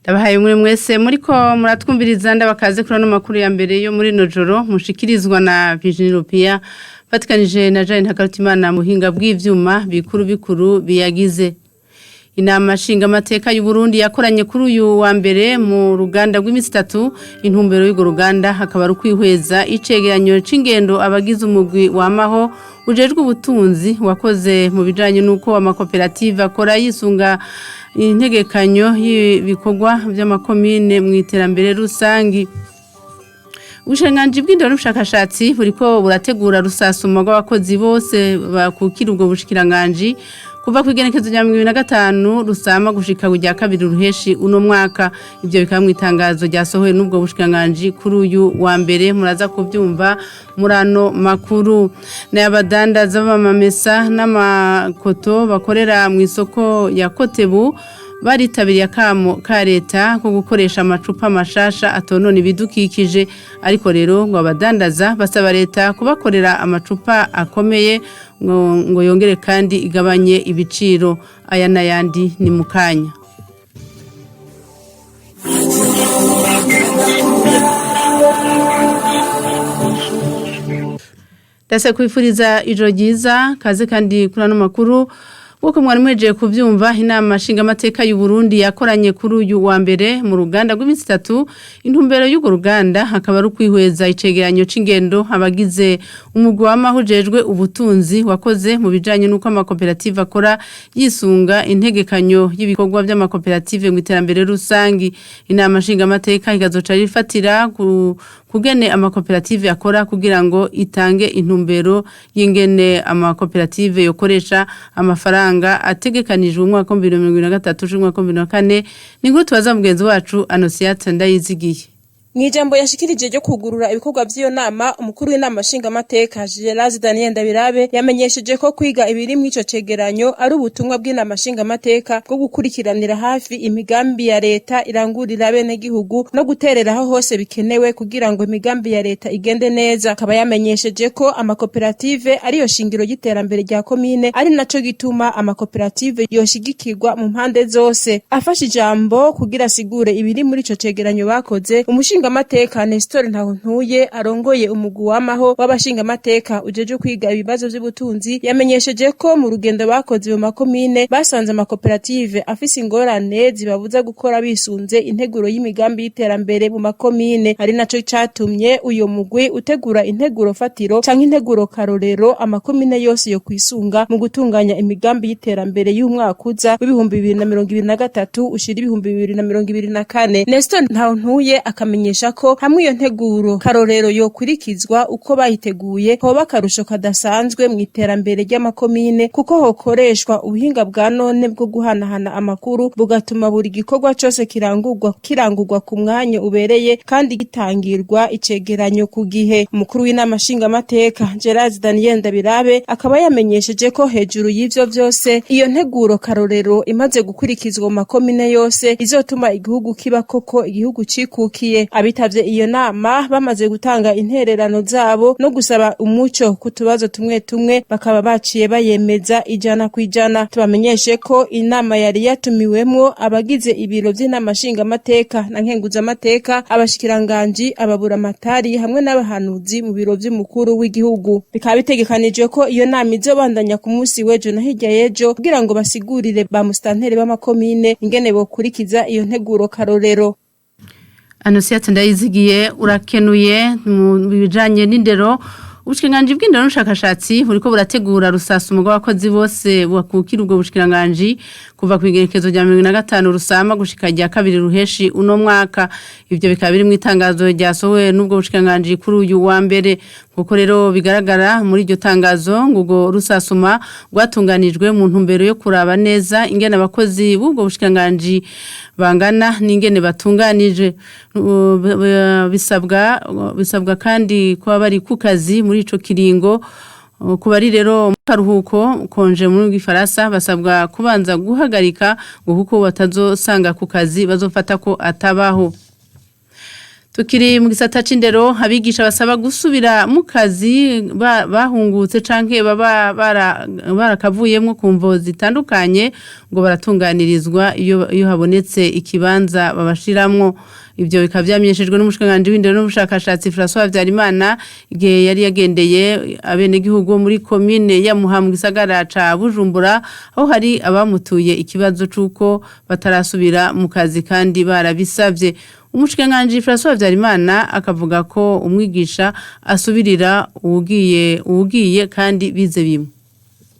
Ndabahaye umwe mwese muriko muratwumviriza ndabakaze kuri no makuru ya mbere yo muri nojoro mushikirizwa na Virginie Rupia fatikanije na Jean Ntakarutimana muhinga bw'ivyuma bikuru biyagize. Inama nshinga mateka y'u Burundi yakoranye kuri uyu wa mbere mu ruganda rw'imisi 3 intumbero y'ugo ruganda hakaba rukwihweza icegeranyo c'ingendo abagize umugwi wamaho ujejwe ubutunzi wakoze mu bijanye nuko amakoperative akora yisunga integekanyo y'ibikorwa by'amakomine mu iterambere rusangi. Ubushikiranganji bw'indero n'ubushakashatsi buriko burategura rusasuma rw'abakozi bose bakukira ubwo bushikiranganji kuva ku igenekezo rya 2025 rusama gushika kujya kabiri ruheshi uno mwaka. Ivyo bikaba mu itangazo ryasohowe n'ubwo bushikiranganji kuri uyu wa mbere muraza kuvyumva murano makuru. N'abadandaza b'amamesa n'amakoto bakorera mu isoko ya Kotebu baritabiriye akamo ka leta ko gukoresha amacupa mashasha atonona ibidukikije, ariko rero ngo abadandaza basaba leta kubakorera amacupa akomeye ngo yongere kandi igabanye ibiciro. Aya n'ayandi ni mukanya. Dase kwifuriza ijoro ryiza kaze kandi kuri ano makuru. Uko mwari mwejeje kuvyumva inama nshinga mateka y'u Burundi yakoranye kuri uyu wa mbere mu ruganda rw'imisi 3 intumbero y'ugo ruganda hakaba rukwihweza icegeranyo c'ingendo abagize umugwi w'amahujejwe ubutunzi wakoze mu bijanye nuko amakoperative akora yisunga integekanyo y'ibikorwa by'amakoperative mu iterambere rusangi. Inama nshinga mateka igazoca rifatira kugene amakoperative akora kugira ngo itange intumbero y'ingene amakoperative yokoresha amafaranga ategekanijwe umwaka wa 2023 n'umwaka wa 2024. Ni nkuru tubaza mugenzi wacu Anosiate Ndayizigiye. Mwijambo yashikirije ryo kugurura ibikorwa by'iyo nama umukuru w'inama nshinga mateka Gerard Daniel Ndabirabe yamenyesheje ko kwiga ibiri mu ico cegeranyo ari ubutumwa bw'inama nshinga mateka bwo gukurikiranira hafi imigambi ya leta irangurira bene gihugu no gutereraho hose bikenewe kugira ngo imigambi ya leta igende neza. Akaba yamenyesheje ko amakoperative ariyo shingiro y'iterambere rya komine ari naco gituma amakoperative yoshigikirwa mu mpande zose. Afashe ijambo kugira sigure ibiri muri ico cegeranyo bakoze umushinga mateka Nestor Ntahuntuye arongoye umugwi w'amaho w'abashinga mateka ujeje kwiga ibibazo by'ubutunzi yamenyesheje ko mu rugendo bakoze mu makomine basanze amakoperative afise ingorane zibabuza gukora bisunze integuro y'imigambi y'iterambere mu makomine, ari naco catumye uyo mugwi utegura integuro fatiro canke integuro karorero amakomine yose yo kwisunga mu gutunganya imigambi y'iterambere y'umwaka uza w'ibihumbi 2023 ushira ibihumbi 2024. Nestor Ntahuntuye akamenyesha ko hamwe iyo nteguro karorero yo kurikizwa uko bayiteguye hoba akarusho kadasanzwe mu iterambere ry'amakomine kuko hokoreshwa ubuhinga bwa none bwo guhanahana amakuru bugatuma buri gikorwa cyose kirangurwa ku mwanya ubereye kandi gitangirwa icegeranyo ku gihe. Umukuru w'inama nshinga mateka Gerard Daniel Ndabirabe akaba yamenyesheje ko hejuru y'ivyo vyose iyo nteguro karorero imaze gukurikizwa mu makomine yose izotuma igihugu kiba koko igihugu cikukiye. Abitavye iyo nama bamaze gutanga intererano zabo no gusaba umuco ku tubazo tumwe bakaba baciye bayemeza 100%. Tubamenyeshe ko inama yari yatumiwemwo abagize ibiro by'inama nshinga mateka na nkenguza mateka abashikiranganji ababura matari hamwe n'abahanuzi mu biro by'umukuru w'igihugu. Bikaba bitegekanijwe ko iyo nama izobandanya ku munsi w'ejo na hirya y'ejo kugira ngo basigurire ba mustantere b'amakomine ingene bokurikiza iyo nteguro karorero. Anosiate Ndayizigiye urakenuye mu bijanye n'indero. Ubushikiranganji bw'indero n'ubushakashatsi buriko burategura rusasuma rw'abakozi bose bakukira ubwo bushikiranganji kuva ku igenekezo rya 2025 rusama gushika rya kabiri ruheshi uno mwaka. Ivyo bikaba biri mu itangazo ryasohowe n'ubwo bushikiranganji kuri uyu wa mbere. Kuko rero bigaragara muri iryo tangazo ngo rusasuma rwatunganijwe mu ntumbero yo kuraba neza ingene abakozi b'ubwo bushikiranganji bangana n'ingene batunganije. Bisabwa kandi kuba bari ku kazi muri ico kiringo. Kubari rero mu karuhuko konje mu gifaransa basabwa kubanza guhagarika ngo kuko batazosanga ku kazi bazofata ko atabaho. Tukiri mu gisata c'indero abigisha basaba gusubira mu kazi bahungutse canke baba barakavuyemwo ku mvo zitandukanye ngo baratunganirizwa iyo habonetse ikibanza babashiramwo. Ibyo bikaba byamenyeshejwe n'umushikanganje w'indero n'ubushakashatsi François Habyarimana igihe yari yagendeye abenegihugu muri komine ya Muha mu gisagara ca Bujumbura aho hari abamutuye ikibazo c'uko batarasubira mu kazi kandi barabisavye. Umushikanganje François Habyarimana akavuga ko umwigisha asubirira ugiye kandi bize bimwe.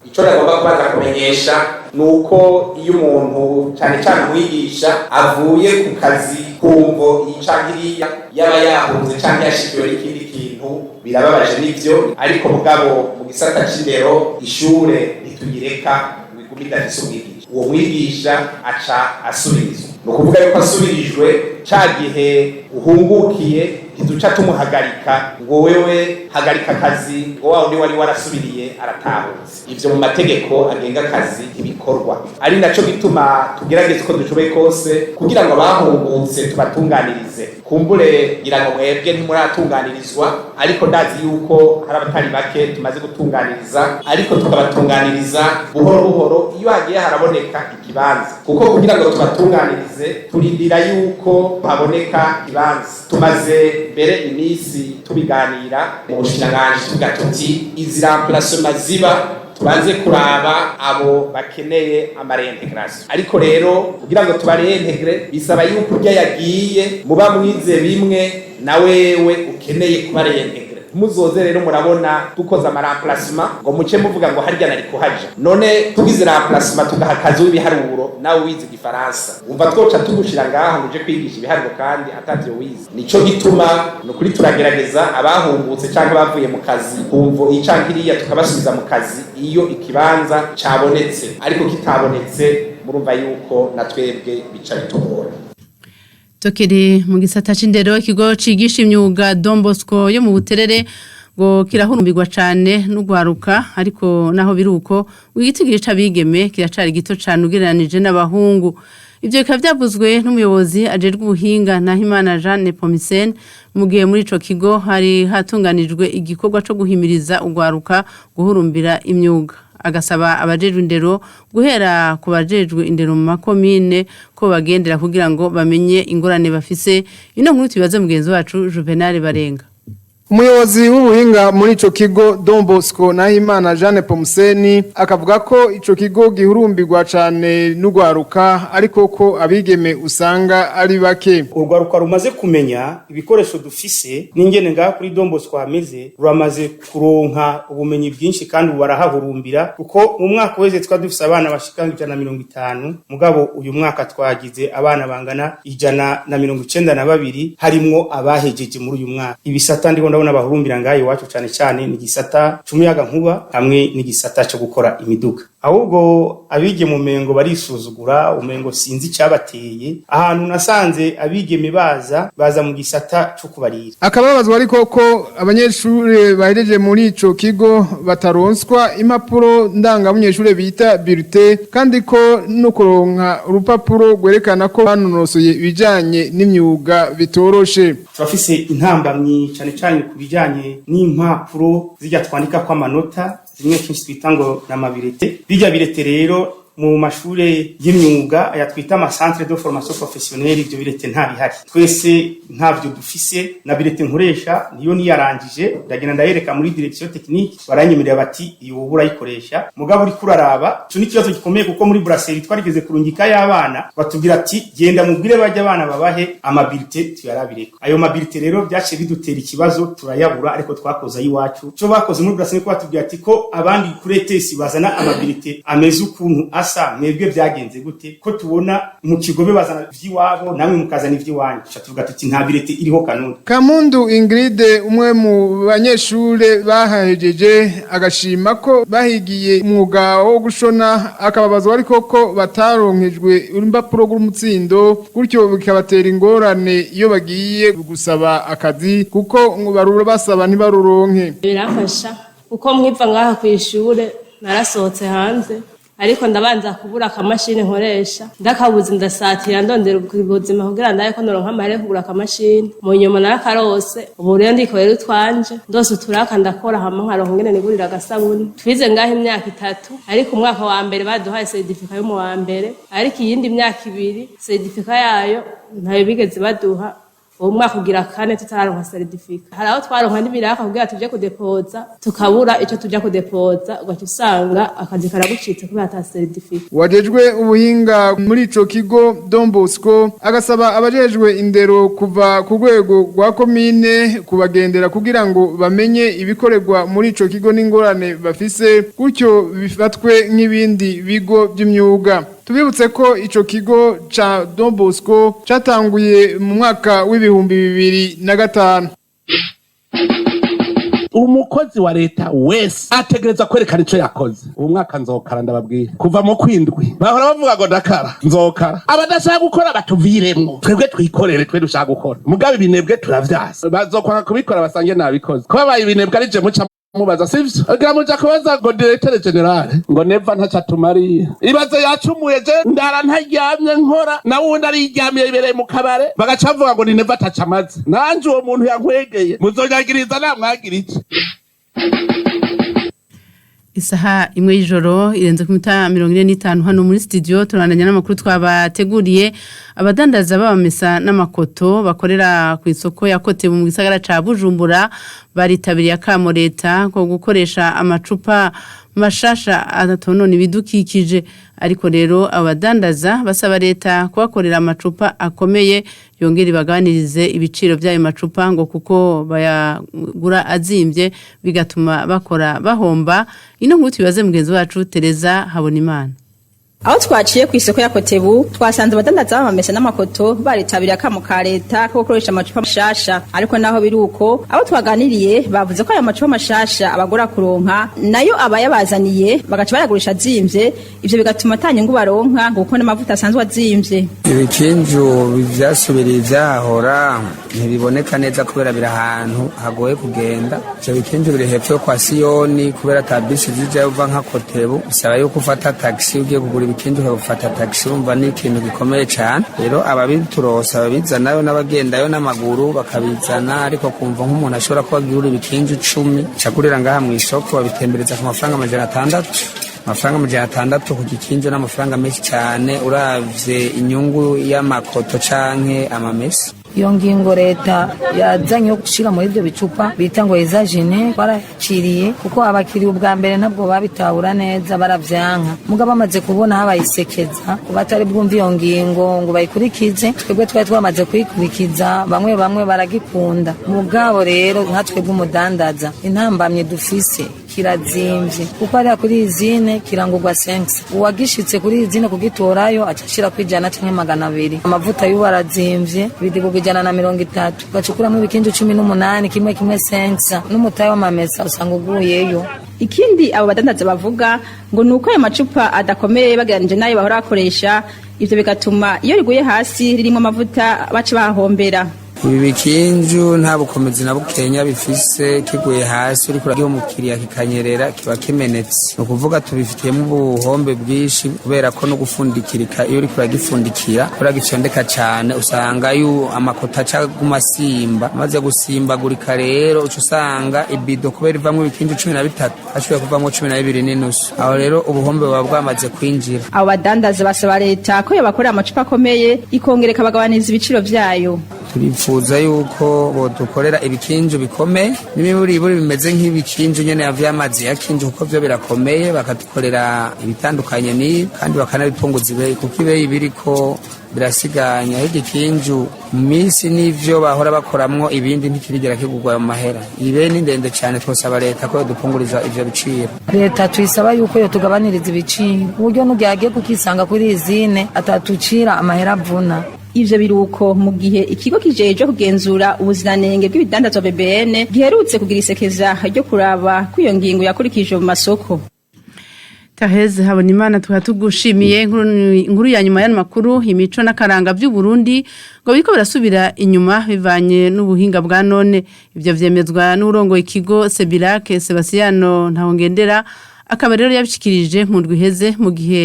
Ico nagomba kubanza kumenyesha nuko iyo umuntu cyane cyane umwigisha avuye ku kazi kumvo yicangiriya yaba yahunze cyangwa yashikiwe n'ikindi kintu birababaje n'ivyo ariko mugabo mu gisata c'indero ishure ntitugireka bigumidafise umwigisha uwo mwigisha aca asubirizwa ni ukuvuga yuko asubirijwe ca gihe uhungukiye ntiduca tumuhagarika ngo wewe hagarika akazi ngo wa undi wari warasubiriye aratahutse. Ivyo mu mategeko agenga akazi ibikorwa ari naco gituma tugerageza uko dushoboye kose kugira ngo abahungutse tubatunganirize. Kumbure ngira ngo mwebwe ntimuratunganirizwa ariko ndazi yuko hari abatari bake tumaze gutunganiriza ariko tukabatunganiriza buhoro buhoro iyo hagiye haraboneka ikibanza kuko kugira ngo tubatunganirize turindira yuko haboneka ikibanza. Tumaze mbere imisi tubiganira mu bushinganje tuvuga tuti izi remplacement ziba tubanze kuraba abo bakeneye amareintegration ariko rero kugira ngo tubareintegre bisaba yuko urya yagiye muba mwize bimwe na wewe ukeneye kuba reintegre. Muzoze rero murabona dukoza remplacement ngo muce muvuga ngo harya nari kuhaja none tugize remplacement tugahakaza ibiharuro nawe wize igifaransa umva twoca tugushira ngaho uje kwigisha ibiharuro kandi atavyo wize. Nico gituma no kuri turagerageza abahungutse canke bavuye mu kazi kumvo icankiriya tukabasubiza mu kazi iyo ikibanza cabonetse ariko kitabonetse murumva yuko natwebwe bica bitugora. Tukiri mu gisata c'indero ikigo cigisha imyuga Don Bosco yo mu Buterere ngo kirahurumbirwa cane n'ugwaruka ariko naho biruko wigitigire c'abigeme kiracari gito cane ugereranije n'abahungu. Ivyo bikaba byavuzwe n'umuyobozi ajerwe ubuhinga Nahimana Jeanne Pomisen mu gihe muri ico kigo hari hatunganijwe igikorwa co guhimiriza ugwaruka guhurumbira imyuga. Agasaba abajejwe indero guhera ku bajejwe indero mu makomine ko bagendera kugira ngo bamenye ingorane bafise. Ino nkuru tubibaze mugenzi wacu Juvenal Barenga. Umuyobozi w'ubuhinga muri ico kigo Don Bosco Nahimana Jeanne Pomseni akavuga ko ico kigo gihurumbirwa cane n'ugwaruka ariko ko abigeme usanga ari bake. Urwaruka rumaze kumenya ibikoresho dufise n'ingene ngaha kuri Don Bosco hameze ruramaze kuronka ubumenyi bwinshi kandi barahahurumbira kuko mu mwaka weze twa dufise abana bashika 150 mugabo uyu mwaka twagize abana bangana 192 harimwo abahejeje muri uyu mwaka. Ibisata ndiko ndabona bahurumbira ngaho iwacu cyane cyane ni gisata cy'umuyaga nkuba hamwe n'igisata cyo gukora imiduga. Ahubwo abige mu mengo barisuzugura umengo sinzi cyabateye ahantu nasanze abigeme baza mu gisata cyo kubarira. Akababazwa ariko ko abanyeshuri bahereje muri ico kigo bataronswa impapuro ndangamunyeshure bita bulletin kandi ko no kuronka urupapuro gwerekana ko banonosoye ibijanye n'imyuga bitoroshe. Turafise intambamyi cyane cyane kubijanye n'impapuro zijya twandika kwa manota zimwe cyinshi twita ngo na mabirete. Bijya birete rero mu mashure y'imyuga aya twita ama centre de formation professionnelle ibyo birete nta bihari. Twese ntavyo dufise na birete nkoresha niyo niyarangije ndagenda ndayereka muri direction technique baranyemerera bati iyo ubura yikoresha mugabo uri kuraraba cyo ni kibazo gikomeye kuko muri brasserie twarigeze kurungika y'abana batubwira ati genda mubwire bajya abana babahe amabilite tuyarabireka. Ayo mabilite rero byace bidutera ikibazo turayabura ariko twakoza yiwacu cyo bakoze muri brasserie ko batubwira ati ko abandi kuri ETS bazana amabilite ameze ukuntu asa mwebwe byagenze gute ko tubona mu kigobe bazana vy'iwabo namwe mukazana ivy'iwanyu tuvuga tuti nta birete iriho kanuni. Kamundu Ingrid umwe mu banyeshure bahahejeje agashima ko bahigiye umwuga wo gushona akababazwa ariko ko bataronkejwe urupapuro rw'umutsindo gutyo bikabatera ingorane iyo bagiye gusaba akazi kuko barura basaba ntibaruronke. Birafasha kuko mwiva ngaha ku ishure narasohotse hanze ariko ndabanza kubura akamashini nkoresha ndakabuze ndasatira ndondera ubuzima kugira ndaye ko noronka amahera kugura akamashini mu nyuma narakarose ubu rero ndikorera utwanje ndose uturaka ndakora hama nkaronka ngene nigurira agasabuni twize ngaho imyaka 3 ariko umwaka wa mbere baduhaye certificat yo mu wa mbere ariko iyindi myaka 2 certificat yayo ntayo bigeze baduha umwaka ugira kane tutararonka certificat haraho twaronka n'ibiraka kugira tuje kudepoza tukabura ico tujya kudepoza ugaca usanga akazi karagucitse kubera ata certificat. Wajejwe ubuhinga muri ico kigo Don Bosco agasaba abajejwe indero kuva ku rwego rwa komine kubagendera kugira ngo bamenye ibikorerwa muri ico kigo n'ingorane bafise gutyo bifatwe nk'ibindi bigo by'imyuga. Tubibutse ko ico kigo ca Don Bosco catanguye mu mwaka w'ibihumbi 2005. Umukozi wa leta wese ategereza kwerekana ico yakoze. Ubu mwaka nzokara ndababwiye. Kuva mu kwindwi bahora bavuga ngo ndakara nzokara. Abadashaka gukora batuviremwo. Twebwe twikorere twe dushaka gukora. Mugabe ibinebwe turavyasa. Bazokwanga kubikora basange nabikoze. Ko babaye ibinebwe ari je muca mubaza sivyo agira muja kubaza ngo directeur general ngo neva ntaca tumariye ibaze yacumuye je ndara ntaryamye nkora na wundi ari iryamiye ibereye mu kabare bagaca bavuga ngo ni neva taca amaze nanje uwo muntu yankwegeye muzonyagiriza namwagira iki. Isaha imwe y'ijoro irenze ku minota 45 hano muri studio turandanya n'amakuru twabateguriye abadandaza babamesa n'amakoto bakorera ku isoko ya Kote mu gisagara ca Bujumbura baritabiriye akamo leta ko gukoresha amacupa mashasha atonona ibidukikije ariko rero abadandaza basaba leta kubakorera amacupa akomeye yongera ibaganirize ibiciro by'ayo macupa ngo kuko bayagura azimvye bigatuma bakora bahomba. Ino nkuru tubibaze mugenzi wacu Tereza Habonimana. Aho twaciye ku isoko ya Kotebu twasanze abadandaza bamamesa n'amakoto baritabira akamo ka leta ko gukoresha amacupa mashasha ariko naho biruko abo twaganiriye bavuze ko aya macupa mashasha abagura kuronka nayo abayabazaniye bagaca bayagurisha azimvye ivyo bigatuma atanyungu baronka kuko n'amavuta asanzwe azimvye. Ibikinju byasubiriye byahora ntibiboneka neza kubera biri ahantu hagoye kugenda. Ivyo bikinju biri hepfo kwa Siyoni kubera tabisi zije uva nka Kotebu bisaba yuko ufata taxi ugiye kugura ibikinju ukafata taxi umva ni ikintu gikomeye cyane. Rero ababiturosa babizanayo n'abagendayo n'amaguru bakabizana ariko kumva nk'umuntu ashobora kuba agura ibikinju 10 cyakurira ngaha mu isoko babitembereza ku mafaranga 600. Amafaranga 600 ku gikinju n'amafaranga menshi cyane uravye inyungu y'amakoto canke amamesi. Iyo ngingo leta yazanye yo gushira muri ibyo bicupa bita ngo ezagene baraciriye kuko abakiri ubwa mbere ntabwo babitahura neza baravyanka mugabo bamaze kubona habayisekeza kubatari bwumva iyo ngingo ngo bayikurikize twebwe twamaze kuyikurikiza bamwe baragikunda mugabo rero nka twebwe umudandaza intambamye dufise kirazimvye kuko ari kuri izine kirangurwa 5 uwagishitse kuri izine kugitorayo acashira kwijana canke 200 amavuta y'ubarazimvye bidigo 130 bacukuramo ibikinju 18 kimwe sensa n'umutayi w'amamesa usanga uguyeyo. Ikindi abo badandaza bavuga ngo nuko aya macupa adakomeye baganije nayo bahora bakoresha ivyo bigatuma iyo riguye hasi ririmo amavuta bace bahombera. Ibi bikinju nta bukomezi na bukenya bifise kiguye hasi uri kuragiye umukiriya kikanyerera kiba kimenetse no kuvuga tubifitiyemo ubuhombe bwishi kubera ko no gufundikirika iyo uri kuragifundikira kuragifyondeka cyane usanga yu amakota acaguma simba maze gusimbagurika rero usanga ibido kubera ivamwe ibikinju 13 ashoboye kuvamwo 12 n'inusu aho rero ubuhombe bwa bwamaze kwinjira. Abo badandaza basaba leta ko yabakorera amacupa akomeye ikongereka bagabaniza ibiciro vyayo. Turifuza yuko bodukorera ibikinju bikomeye n'imiburiburi bimeze nk'ibikinju nyene yavyamazi yakinju kuko byo birakomeye bakadukorera ibitandukanye ni kandi bakanabipunguza ibeyi kuko ibeyi biriko birasiganya igikinju misi n'ivyo bahora bakoramwo ibindi ntikirigera kigurwa mu mahera ibe ni ndende cyane twosaba leta ko dupunguriza ivyo biciro. Leta tuyisaba yuko yo tugabaniriza ibiciro uburyo n'ugiye kukisanga kuri izine atatucira amahera avuna. Ivyo biruko mu gihe ikigo kijeje kugenzura ubuziranenge bw'ibidandazwa BBN giherutse kugira isekeza ryo kuraba kwiyo ngingo yakurikije mu masoko. Taheze Habonimana tugushimiye inkuru ya nyuma y'amakuru imico n'akaranga by'u Burundi ngo biriko birasubira inyuma bivanye n'ubuhinga bwa none ivyo vyemezwa n'urongo ikigo Sebilac Sebastiano Ntahongendera akaba rero yabishikirije mu ndwi iheze mu gihe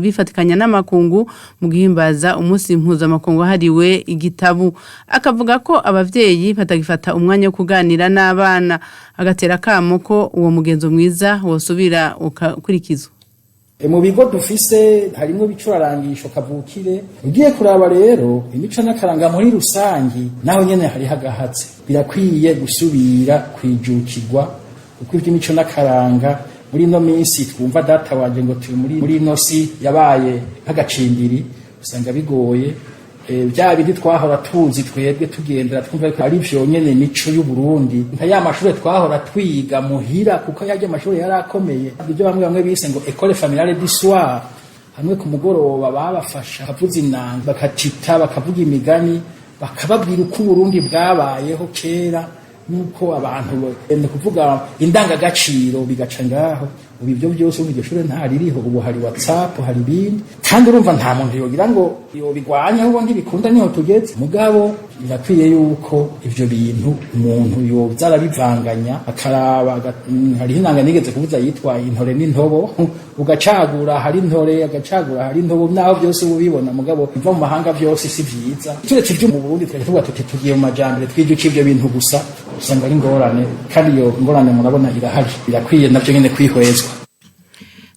bifatikanya n'amakungu mu gihimbaza umunsi mpuzamakungu hariwe igitabu akavuga ko abavyeyi batagifata umwanya wo kuganira n'abana agatera kamo ko uwo mugenzo mwiza wosubira ukurikizwa. Mu bigo dufise harimo bicurarangisho kavukire ugiye kuraba rero imico n'akaranga muri rusangi naho nyene hari hagahatse birakwiye gusubira kwijukirwa uko iby'imico n'akaranga muri no minsi twumva data wanje ngo turi muri no si yabaye nk'agacimbiri usanga bigoye bya bindi twahora tuzi twebwe tugendera twumva ko ari byo nyene mico y'u Burundi nka ya mashure twahora twiga muhira kuko yaje amashure yarakomeye ibyo bamwe bise ngo école familiale du soir hamwe ku mugoroba babafasha bavuza inanga bakatita bakavuga imigani bakababwira uko Burundi bwabayeho kera nuko abantu bende kuvuga indangagaciro bigaca ngaho ubu ibyo byose mu gishure nta ririho ubu hari WhatsApp hari bindi kandi urumva nta muntu yogira ngo bigwanya ubu ntibikunda niho tugeze mugabo birakwiye yuko ivyo bintu umuntu yobyara bivanganya akaraba hari inanga nigeze kuvuza yitwa intore n'intobo ugacagura hari intore agacagura hari intobo naho byose ubibona mugabo biva mu mahanga byose si vyiza turetse ibyo mu Burundi tuvuga tuti tugiye mu majambere twijuka ivyo bintu gusa usanga ari ngorane kandi iyo ngorane murabona irahari birakwiye navyo nyene kwihwezwa.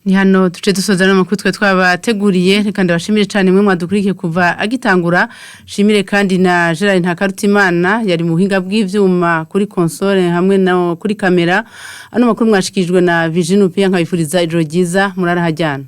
Ni hano tuce dusoza n'amakuru twe twabateguriye reka ndabashimire cyane mwe mwadukurikiye kuva agitangura shimire kandi na Gerard Ntakarutimana yari mu buhinga bw'ivyuma kuri console hamwe no kuri kamera ano makuru mwashikijwe na Virginie Upia nkabifuriza ijoro ryiza murarahajyana.